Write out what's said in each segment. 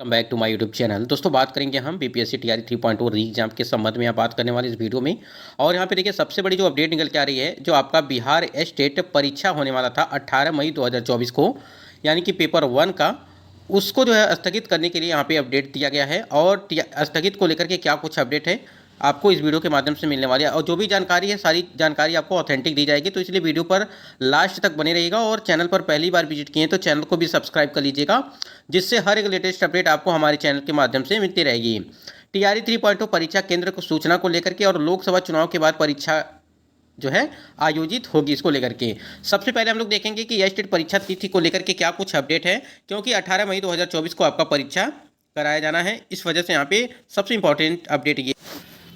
Welcome back to my YouTube channel. दोस्तों बात करेंगे हम बीपीएससी टीआरई 3.0 री एग्जाम के संबंध में यहाँ बात करने वाले इस वीडियो में। और यहाँ पे देखिए सबसे बड़ी जो अपडेट निकल के आ रही है, जो आपका बिहार स्टेट परीक्षा होने वाला था 18 मई 2024 को, यानी कि पेपर 1 का, उसको जो है स्थगित करने के लिए यहाँ पे अपडेट दिया गया है। और स्थगित को लेकर के क्या कुछ अपडेट है आपको इस वीडियो के माध्यम से मिलने वाली है, और जो भी जानकारी है सारी जानकारी आपको ऑथेंटिक दी जाएगी। तो इसलिए वीडियो पर लास्ट तक बने रहिएगा, और चैनल पर पहली बार विजिट किए तो चैनल को भी सब्सक्राइब कर लीजिएगा, जिससे हर एक लेटेस्ट अपडेट आपको हमारे चैनल के माध्यम से मिलती रहेगी। टीआरई 3.0 परीक्षा केंद्र को सूचना को लेकर के और लोकसभा चुनाव के बाद परीक्षा जो है आयोजित होगी, इसको लेकर के सबसे पहले हम लोग देखेंगे कि यह स्टेट परीक्षा तिथि को लेकर के क्या कुछ अपडेट है, क्योंकि 18 मई 2024 को आपका परीक्षा कराया जाना है। इस वजह से यहाँ पे सबसे इंपॉर्टेंट अपडेट ये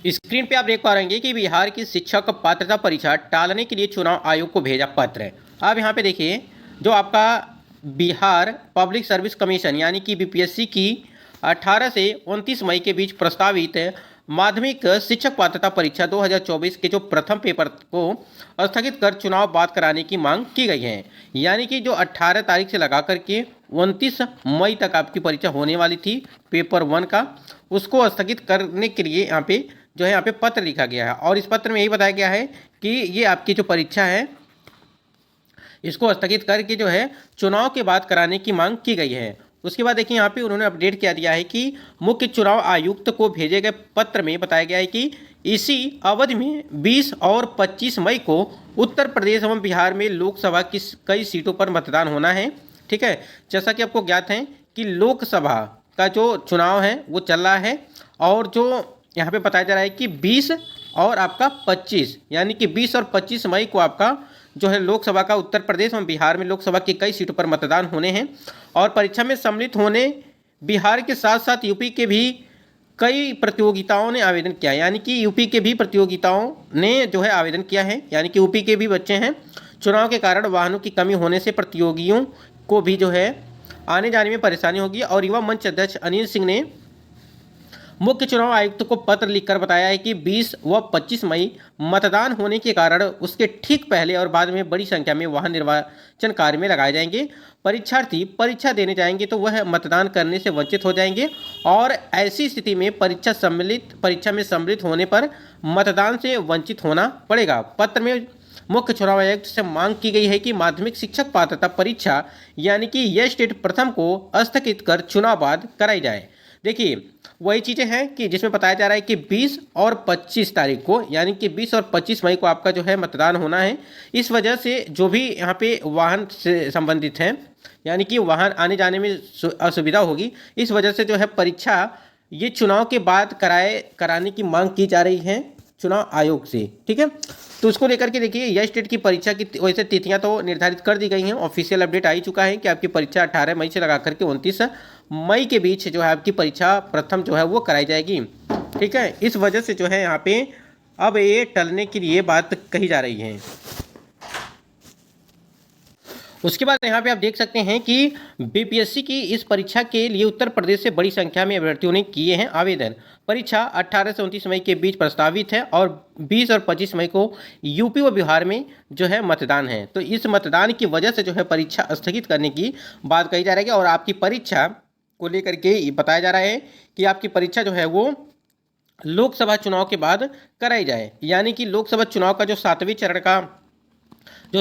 स्क्रीन पे आप देख पा रहे हैं कि बिहार की शिक्षक पात्रता परीक्षा टालने के लिए चुनाव आयोग को भेजा पत्र। अब यहाँ पे देखिए, जो आपका बिहार पब्लिक सर्विस कमीशन यानी कि बीपीएससी की 18 से 29 मई के बीच प्रस्तावित माध्यमिक शिक्षक पात्रता परीक्षा 2024 के जो प्रथम पेपर को स्थगित कर चुनाव बाद कराने की मांग की गई है। यानी कि जो 18 तारीख से लगा करके 29 मई तक आपकी परीक्षा होने वाली थी पेपर 1 का, उसको स्थगित करने के लिए यहाँ पे जो है यहाँ पे पत्र लिखा गया है। और इस पत्र में यही बताया गया है कि ये आपकी जो परीक्षा है इसको स्थगित करके जो है चुनाव के बाद कराने की मांग की गई है। उसके बाद देखिए यहाँ पे उन्होंने अपडेट क्या दिया है कि मुख्य चुनाव आयुक्त को भेजे गए पत्र में बताया गया है कि इसी अवधि में 20 और 25 मई को उत्तर प्रदेश एवं बिहार में लोकसभा की कई सीटों पर मतदान होना है। ठीक है, जैसा कि आपको ज्ञात है कि लोकसभा का जो चुनाव है वो चल रहा है, और जो यहाँ पे बताया जा रहा है कि 20 और आपका 25 यानी कि 20 और 25 मई को आपका जो है लोकसभा का उत्तर प्रदेश और बिहार में लोकसभा की कई सीटों पर मतदान होने हैं। और परीक्षा में सम्मिलित होने बिहार के साथ साथ यूपी के भी कई प्रतियोगिताओं ने आवेदन किया, यानी कि यूपी के भी प्रतियोगिताओं ने जो है आवेदन किया है, यानी कि यूपी के भी बच्चे हैं। चुनाव के कारण वाहनों की कमी होने से प्रतियोगियों को भी जो है आने जाने में परेशानी होगी। और युवा मंच अध्यक्ष अनिल सिंह ने मुख्य चुनाव आयुक्त को पत्र लिखकर बताया है कि 20 व 25 मई मतदान होने के कारण उसके ठीक पहले और बाद में बड़ी संख्या में वाहन निर्वाचन कार्य में लगाए जाएंगे। परीक्षार्थी परीक्षा देने जाएंगे तो वह मतदान करने से वंचित हो जाएंगे, और ऐसी स्थिति में परीक्षा में सम्मिलित होने पर मतदान से वंचित होना पड़ेगा। पत्र में मुख्य चुनाव आयुक्त से मांग की गई है कि माध्यमिक शिक्षक पात्रता परीक्षा यानी कि यह स्टेट प्रथम को स्थगित कर चुनाव बाद कराई जाए। देखिए वही चीज़ें हैं कि जिसमें बताया जा रहा है कि 20 और 25 तारीख को यानी कि 20 और 25 मई को आपका जो है मतदान होना है। इस वजह से जो भी यहाँ पे वाहन से संबंधित हैं, यानी कि वाहन आने जाने में असुविधा होगी, इस वजह से जो है परीक्षा ये चुनाव के बाद कराने की मांग की जा रही है चुनाव आयोग से। ठीक है, तो उसको लेकर के देखिए यह स्टेट की परीक्षा की वैसे तिथियां तो निर्धारित कर दी गई हैं। ऑफिशियल अपडेट आ ही चुका है कि आपकी परीक्षा 18 मई से लगा करके 29 मई के बीच जो है आपकी परीक्षा प्रथम जो है वो कराई जाएगी। ठीक है, इस वजह से जो है यहाँ पे अब ये टलने के लिए बात कही जा रही है। उसके बाद यहाँ पे आप देख सकते हैं कि बीपीएससी की इस परीक्षा के लिए उत्तर प्रदेश से बड़ी संख्या में अभ्यर्थियों ने किए हैं आवेदन। परीक्षा 18 से 29 मई के बीच प्रस्तावित है, और 20 और 25 मई को यूपी व बिहार में जो है मतदान है। तो इस मतदान की वजह से जो है परीक्षा स्थगित करने की बात कही जा रही है। और आपकी परीक्षा को लेकर के बताया जा रहा है कि आपकी परीक्षा जो है वो लोकसभा चुनाव के बाद कराई जाए, यानी कि लोकसभा चुनाव का जो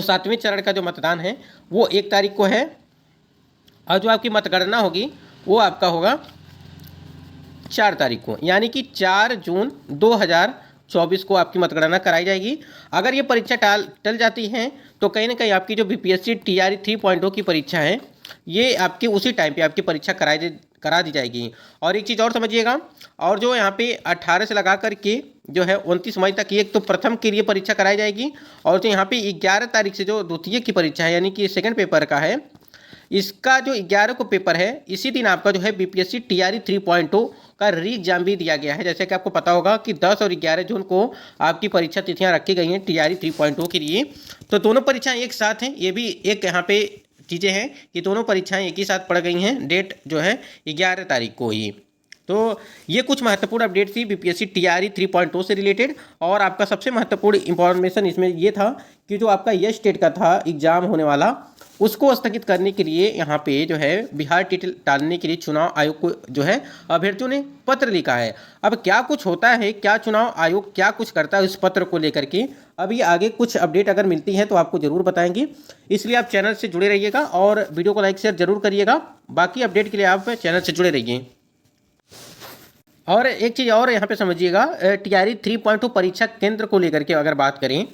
सातवें चरण का जो मतदान है वो 1 तारीख को है, और जो आपकी मतगणना होगी वो आपका होगा 4 तारीख को, यानी कि 4 जून 2024 को आपकी मतगणना कराई जाएगी। अगर ये परीक्षा टल जाती है तो कहीं ना कहीं आपकी जो बीपीएससी टीआरई 3.0 की परीक्षा है ये आपकी उसी टाइम पे आपकी परीक्षा करा दी जाएगी। और एक चीज़ और समझिएगा, और जो यहाँ पे 18 से लगा करके जो है 29 मई तक ये तो प्रथम के लिए परीक्षा कराई जाएगी, और जो यहाँ पे 11 तारीख से जो द्वितीय की परीक्षा है यानी कि सेकंड पेपर का है, इसका जो 11 को पेपर है इसी दिन आपका जो है बीपीएससी टीआरई 3.0 का री एग्जाम भी दिया गया है। जैसे कि आपको पता होगा कि 10 और 11 जून को आपकी परीक्षा तिथियां रखी गई हैं टीआरई 3.0 के लिए। तो दोनों परीक्षाएं एक साथ हैं, ये भी एक यहाँ पे चीज़ें हैं कि दोनों परीक्षाएं एक ही साथ पड़ गई हैं। डेट जो है 11 तारीख को ही तो ये कुछ महत्वपूर्ण अपडेट थी बीपीएससी टीआरई 3.0 से रिलेटेड। और आपका सबसे महत्वपूर्ण इंफॉर्मेशन इसमें ये था कि जो आपका यस टेट का था एग्जाम होने वाला, उसको स्थगित करने के लिए यहाँ पे जो है बिहार टेट टालने के लिए चुनाव आयोग को जो है अभ्यर्थियों ने पत्र लिखा है। अब क्या कुछ होता है, क्या चुनाव आयोग क्या कुछ करता है उस पत्र को लेकर के, अभी आगे कुछ अपडेट अगर मिलती है तो आपको जरूर बताएंगे। इसलिए आप चैनल से जुड़े रहिएगा और वीडियो को लाइक शेयर जरूर करिएगा। बाकी अपडेट के लिए आप चैनल से जुड़े रहिए। और एक चीज़ और यहाँ पे समझिएगा, टीआरई 3.2 परीक्षा केंद्र को लेकर के अगर बात करें,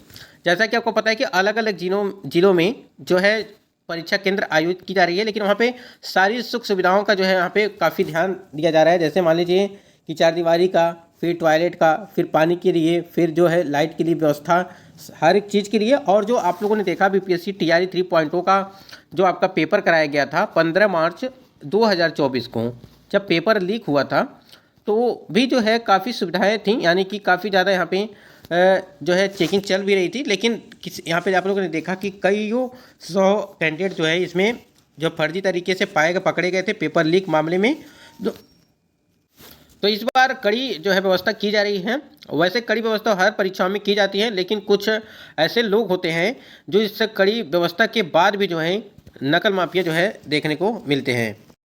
जैसा कि आपको पता है कि अलग अलग जिलों में जो है परीक्षा केंद्र आयोजित की जा रही है, लेकिन वहाँ पे सारी सुख सुविधाओं का जो है यहाँ पे काफ़ी ध्यान दिया जा रहा है। जैसे मान लीजिए कि चारदीवारी का, फिर टॉयलेट का, फिर पानी के लिए, फिर जो है लाइट के लिए व्यवस्था, हर एक चीज़ के लिए। और जो आप लोगों ने देखा बीपीएससी टीआरई 3.0 का जो आपका पेपर कराया गया था 15 मार्च 2024 को, जब पेपर लीक हुआ था तो भी जो है काफ़ी सुविधाएं थी, यानी कि काफ़ी ज़्यादा यहाँ पे जो है चेकिंग चल भी रही थी। लेकिन यहाँ पे आप लोगों ने देखा कि कईयों 100 कैंडिडेट जो है इसमें जो फर्जी तरीके से पकड़े गए थे पेपर लीक मामले में। तो इस बार कड़ी जो है व्यवस्था की जा रही है। वैसे कड़ी व्यवस्था हर परीक्षाओं में की जाती है, लेकिन कुछ ऐसे लोग होते हैं जो इस कड़ी व्यवस्था के बाद भी जो है नकल माफिया जो है देखने को मिलते हैं।